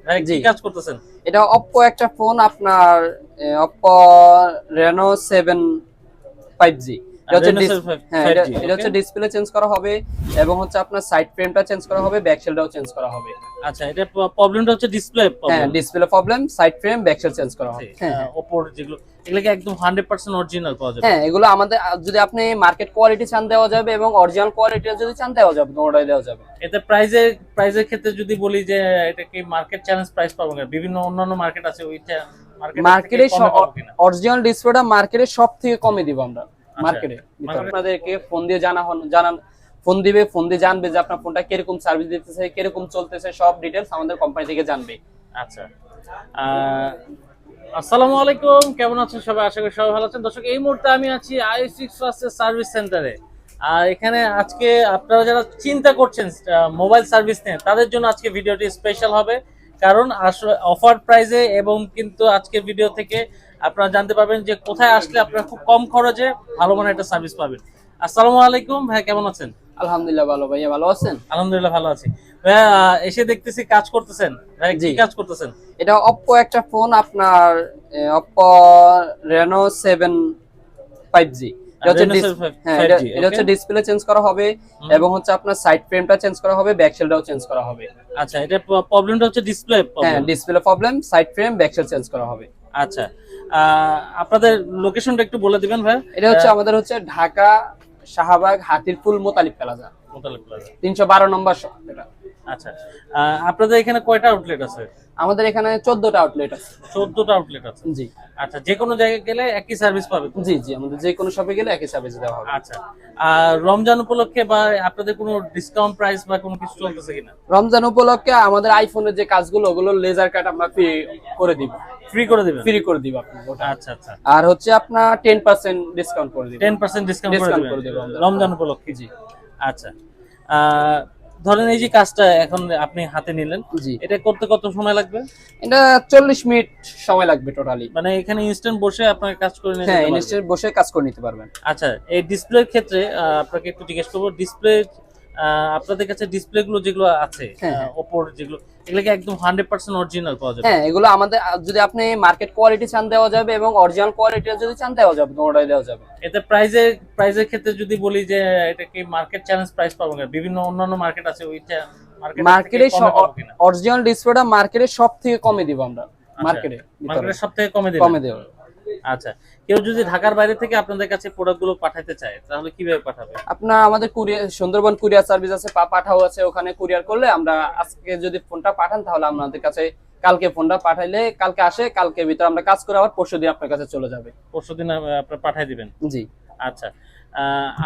ভাই কি জি কাজ করতেছেন? এটা Oppo একটা ফোন আপনার Oppo Reno 7 5G এটা হচ্ছে Reno 7 হ্যাঁ এটা 5G এটা ওকে। হচ্ছে ডিসপ্লে চেঞ্জ করা হবে এবং হচ্ছে আপনার সাইড ফ্রেমটা চেঞ্জ করা হবে, ব্যাক শেলটাও চেঞ্জ করা হবে। আচ্ছা, এটা প্রবলেমটা হচ্ছে ডিসপ্লে হ্যাঁ problem. Display problem, side frame, back shell change করা হবে। হ্যাঁ হ্যাঁ ওপোর যেগুলো এগুলো কি একদম 100% অরিজিনাল পাওয়া যাবে? হ্যাঁ এগুলো আমাদের যদি আপনি মার্কেট কোয়ালিটি চান দেওয়া যাবে এবং অরিজিনাল কোয়ালিটি যদি চান দেওয়া যাবে, দুটোটাই দেওয়া যাবে। এতে প্রাইজের ক্ষেত্রে যদি বলি যে এটা কি মার্কেট চ্যালেঞ্জ প্রাইস পাবো না, বিভিন্ন অন্যান্য মার্কেট আছে ওইটা মার্কেটের থেকে মার্কেটে কমে পাবো কিনা? অরিজিনাল ডিসপ্লেটা মার্কেটে সব থেকে কমে দিব আমরা আচ্ছা, মার্কেটে। মার্কেটে আপনাদেরকে ফোন দিয়ে জানান, ফোন দিবে, ফোন দিয়ে জানবে যে আপনার ফোনটা কিরকম সার্ভিস দিতেছে, কিরকম চলতেছে, সব ডিটেলস আমাদের কোম্পানি থেকে জানবে। আচ্ছা। আসসালামু আলাইকুম, কেমন আছেন সবাই? আশা করি সবাই ভালো আছেন। দর্শক, এই মুহূর্তে আমি আছি i6 ফার্স্টের সার্ভিস সেন্টারে। আর এখানে আজকে আপনারা যারা চিন্তা করছেন মোবাইল সার্ভিস নিয়ে, তাদের জন্য আজকে ভিডিওটি স্পেশাল হবে। কারণ আসলে অফার প্রাইজে এবং কিন্তু আজকের ভিডিও থেকে আপনারা জানতে পারবেন যে কোথায় আসলে আপনারা খুব কম খরচে ভালো মানের একটা সার্ভিস পাবেন। আসসালামু আলাইকুম ভাই, কেমন আছেন? আলহামদুলিল্লাহ ভালো। ভাইয়া ভালো আছেন? আলহামদুলিল্লাহ ভালো আছি। ভাইয়া এসে দেখতেছি কাজ করতেছেন। ভাই কি জি কাজ করতেছেন? এটা Oppo একটা ফোন আপনার Oppo Reno 7 5G এটা হচ্ছে Reno 7 হ্যাঁ 5G এটা হচ্ছে ডিসপ্লে চেঞ্জ করা হবে এবং হচ্ছে আপনার সাইড ফ্রেমটা চেঞ্জ করা হবে, ব্যাক শেলটাও চেঞ্জ করা হবে। আচ্ছা, এটা প্রবলেমটা হচ্ছে ডিসপ্লে হ্যাঁ problem. Display problem, side frame, back shell change করা হবে। আচ্ছা, আপনাদের লোকেশনটা একটু বলে দিবেন ভাই। এটা হচ্ছে আমাদের হচ্ছে ঢাকা শাহবাগ হাতিরপুল মোতালিব প্লাজা মোতালেব প্লাজা। 312 নম্বর শপ এটা। আচ্ছা, আপনাদের এখানে কয়টা আউটলেট আছে? আমাদের এখানে 14টা আউটলেট আছে। 14টা আউটলেট আছে। জি আচ্ছা, যে কোনো জায়গায় গেলে একই সার্ভিস পাবে তো? জি জি আমাদের যে কোনো শপে গেলে একই সার্ভিস দেওয়া হবে। আচ্ছা, আর রমজান উপলক্ষে বা আপনাদের কোনো ডিসকাউন্ট প্রাইস বা কোনো কিছু চলতেছে কিনা? রমজান উপলক্ষে আমাদের আইফোনের যে কাজগুলো ওগুলো লেজার কাট আমরা ফ্রি করে দিব। ফ্রি করে দিবেন? ফ্রি করে দিব আপনি ওটা। আচ্ছা আচ্ছা, আর হচ্ছে আপনার 10% ডিসকাউন্ট করে দিব। 10% ডিসকাউন্ট করে ডিসকাউন্ট করে দিবেন দিব রমজান উপলক্ষে? জি আচ্ছা, ধরেন এই যে কাজটা এখন আপনি হাতে নিলেন, জি এটা করতে কত সময় লাগবে? এটা 40 মিনিট সময় লাগবে টোটালি। মানে এখানে ইনস্ট্যান্ট বসে আপনার কাজ করে নিতে হ্যাঁ পারবেন? ইনস্ট্যান্ট বসে কাজ করে নিতে পারবেন। আচ্ছা, এই ডিসপ্লের ক্ষেত্রে আপনাকে একটু জিজ্ঞেস করবো, ডিসপ্লে আপনাদের কাছে ডিসপ্লে গুলো যেগুলো আছে হ্যাঁ ওপোর যেগুলো, এগুলো কি একদম 100% অরিজিনাল পাওয়া যাবে? হ্যাঁ এগুলো আমাদের যদি আপনি মার্কেট কোয়ালিটি চান দেওয়া যাবে এবং অরিজিনাল কোয়ালিটি যদি চান দেওয়া যাবে, দুটোটাই দেওয়া যাবে। এতে প্রাইজের ক্ষেত্রে যদি বলি যে এটা কি মার্কেট চ্যালেঞ্জ প্রাইস পাবো না, বিভিন্ন অন্যান্য মার্কেট আছে ওইটা মার্কেটে কমে পাবো কিনা? অরিজিনাল ডিসপ্লেটা মার্কেটে সব থেকে কমে দিব আমরা মার্কেটে মার্কেটের সব থেকে কমে কমে দেব। আচ্ছা, কেউ যদি ঢাকার বাইরে থেকে আপনাদের কাছে প্রোডাক্ট গুলো পাঠাতে চায় তাহলে কিভাবে পাঠাবে? আপনার আমাদের কুরিয়ার, সুন্দরবন কুরিয়ার সার্ভিস আছে, পাঠাও আছে, ওখানে কুরিয়ার করলে আমরা আজকে যদি ফোনটা পাঠান তাহলে আমাদের কাছে কালকে ফোনটা পাঠাইলে কালকে আসে, কালকে ভিতর আমরা কাজ করে আবার পরশুদিন আপনার কাছে চলে যাবে। পরশুদিন আপনারা পাঠিয়ে দিবেন? জি আচ্ছা,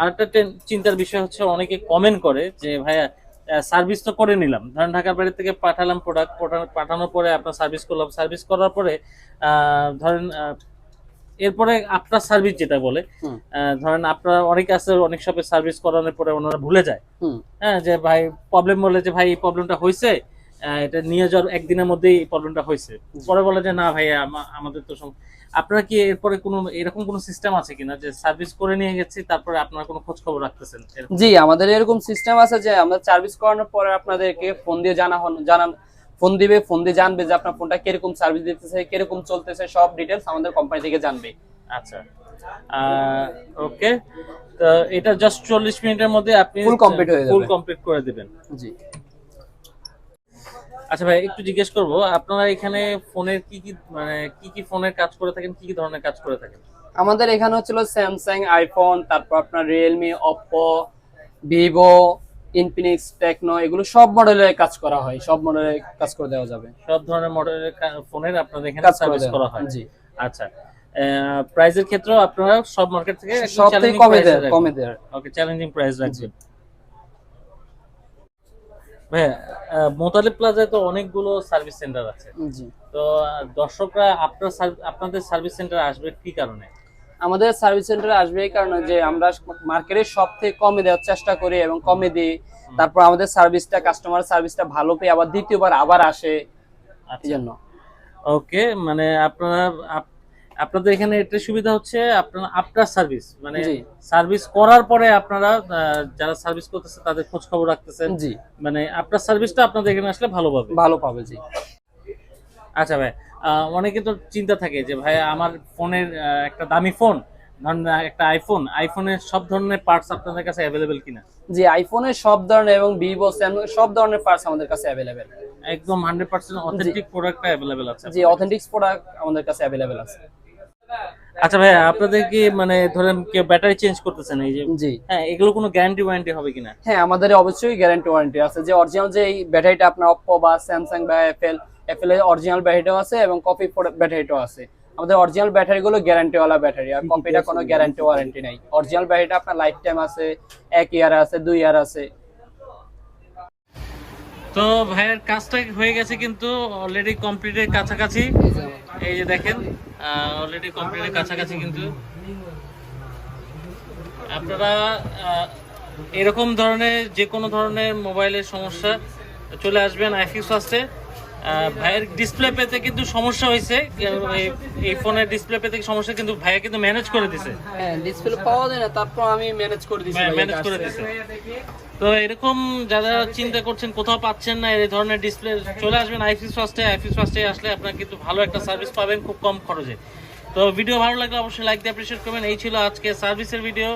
আরেকটা চিন্তার বিষয় হচ্ছে অনেকে কমেন্ট করে যে ভাইয়া সার্ভিস তো করে নিলাম, ধরেন ঢাকার বাইরে থেকে পাঠালাম প্রোডাক্ট, পাঠানোর পরে আপনার সার্ভিস করলাম, সার্ভিস করার পরে ধরেন এরপরে আপনার সার্ভিস যেটা বলে, ধরেন আপনার অনেকে আছে অনেক শপে সার্ভিস করানোর পরে ওনারা ভুলে যায়, হ্যাঁ, যে ভাই প্রবলেম বলে যে ভাই এই প্রবলেমটা হয়েছে, এটা নিয়ে যাওয়ার একদিনের মধ্যেই প্রবলেমটা হয়েছে, পরে বলে যে না ভাই আমাদের তো আপনারা কি এরপরে কোনো এরকম কোনো সিস্টেম আছে কিনা যে সার্ভিস করে নিয়ে গেছি তারপরে আপনারা কোনো খোঁজ খবর রাখতেছেন? জি আমাদের এরকম সিস্টেম আছে যে আমরা সার্ভিস করানোর পরে আপনাদেরকে ফোন দিয়ে জানান, ফোন দিবে, ফোন দিয়ে জানবে যে আপনার ফোনটা কিরকম সার্ভিস দিতেছে, কিরকম চলতেছে, সব ডিটেলস আমাদের কোম্পানি থেকে জানবে। আচ্ছা, ওকে, তো এটা জাস্ট 40 মিনিটের মধ্যে আপনি ফুল কমপ্লিট হয়ে যাবে, ফুল কমপ্লিট করে দিবেন? জি। আচ্ছা ভাই, একটু জিজ্ঞেস করবো, আপনারা এখানে ফোনের কি কি মানে কি কি ফোনের কাজ করে থাকেন, কি কি ধরনের কাজ করে থাকেন? আমাদের এখানে হচ্ছিল স্যামসাং, আইফোন, তারপর আপনার Realme, Oppo, Vivo, Infinix, Tecno, এগুলো সব মডেলের কাজ করা হয়, সব মডেলের কাজ করে দেওয়া যাবে। সব ধরনের মডেলের ফোনের আপনাদের এখানে কাজ সার্ভিস করা হয়? জি। আচ্ছা, প্রাইসের ক্ষেত্রেও আপনারা সব মার্কেট থেকে সব থেকে কমে দেয়। ওকে, চ্যালেঞ্জিং প্রাইস রাখবেন। ভাইয়া মোতালেব প্লাজায় তো অনেকগুলো সার্ভিস সেন্টার আছে, জি। তো দর্শকরা আপনাদের সার্ভিস সেন্টারে আসবে কি কারণে? আমাদের সার্ভিস সেন্টারে আসবে এই কারণে যে আমরা মার্কেটে সব থেকে কমে দেওয়ার চেষ্টা করি এবং কমে দিই, তারপর আমাদের সার্ভিসটা, কাস্টমার সার্ভিসটা ভালো পেয়ে আবার দ্বিতীয়বার আবার আসে, এই জন্য। ওকে, মানে আপনাদের এখানে একটা সুবিধা হচ্ছে আপনার সার্ভিস, মানে সার্ভিস করার পরে আপনারা যারা সার্ভিস করতেছে তাদের খোঁজ খবর রাখতেছেন, জি, মানে আপনার সার্ভিসটা আপনাদের এখানে আসলে ভালো পাবে। জি। আচ্ছা ভাই, অনেকে তো চিন্তা থাকে যে ভাই আমার ফোনের একটা দামি ফোন, ধরেন একটা আইফোনের সব ধরনের পার্টস আপনাদের কাছে অ্যাভেলেবেল কিনা? জি, আইফোনের সব ধরনের এবং ভিভো, স্যামসাং সব ধরনের পার্টস আমাদের কাছে অ্যাভেলেবেল। একদম 100% অথেন্টিক প্রোডাক্টটা অ্যাভেলেবেল আছে জি, আপনাদের? অথেন্টিক প্রোডাক্ট আমাদের কাছে অ্যাভেলেবেল আছে। আচ্ছা ভাই, আপনাদের কি মানে ধরেন কেউ ব্যাটারি চেঞ্জ করতেছেন এই যে, জি, হ্যাঁ এগুলো কোনো গ্যারান্টি ওয়ারেন্টি হবে কিনা? হ্যাঁ আমাদের অবশ্যই গ্যারান্টি ওয়ারেন্টি আছে। যে অরিজিনাল যে এই ব্যাটারিটা আপনার অপ্পো বা স্যামসাং বা অ্যাপেল এর অরিজিনাল ব্যাটারিটাও আছে এবং কপি ব্যাটারিটাও আছে। আমাদের অরিজিনাল ব্যাটারিগুলো গ্যারান্টি ওয়ালা ব্যাটারি, আর কপিটা কোনো গ্যারান্টি ওয়ারেন্টি নাই। অরিজিনাল ব্যাটারিটা আপনার লাইফ টাইম আছে, 1 ইয়ার আছে, 2 ইয়ার আছে। তো ভাইয়ের কাজটা হয়ে গেছে কিন্তু অলরেডি কমপ্লিটের কাছাকাছি। এই যে দেখেন অলরেডি কমপ্লিটের কাছাকাছি কিন্তু আপনারা এরকম ধরনের যে কোনো ধরনের মোবাইলের সমস্যা চলে আসবেন আইফিক্স ফার্স্টে। ভাইয়ের ডিসপ্লে পেতে কিন্তু সমস্যা হয়েছে, এই ফোনের ডিসপ্লে পেতে সমস্যা, কিন্তু ভাইয়া কিন্তু ম্যানেজ করে দিছে। হ্যাঁ, ডিসপ্লে পাওয়া যায় না, তারপর আমি ম্যানেজ করে দিছি। ম্যানেজ করে দিছে। তো এরকম যারা চিন্তা করছেন কোথাও পাচ্ছেন না এই ধরনের ডিসপ্লে, চলে আসবেন আইফিক্স ফার্স্টে। আইফিক্স ফার্স্টে আসলে আপনারা কিন্তু ভালো একটা সার্ভিস পাবেন খুব কম খরচে। তো ভিডিও ভালো লাগলে অবশ্যই লাইক দিয়ে অ্যাপ্রিশিয়েট করবেন। এই ছিল আজকে সার্ভিসের ভিডিও।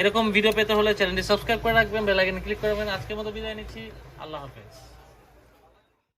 এরকম ভিডিও পেতে হলে চ্যানেলটি সাবস্ক্রাইব করে রাখবেন, বেল আইকনে ক্লিক করবেন। আজকের মতো বিদায় নিচ্ছি, আল্লাহ হাফেজ।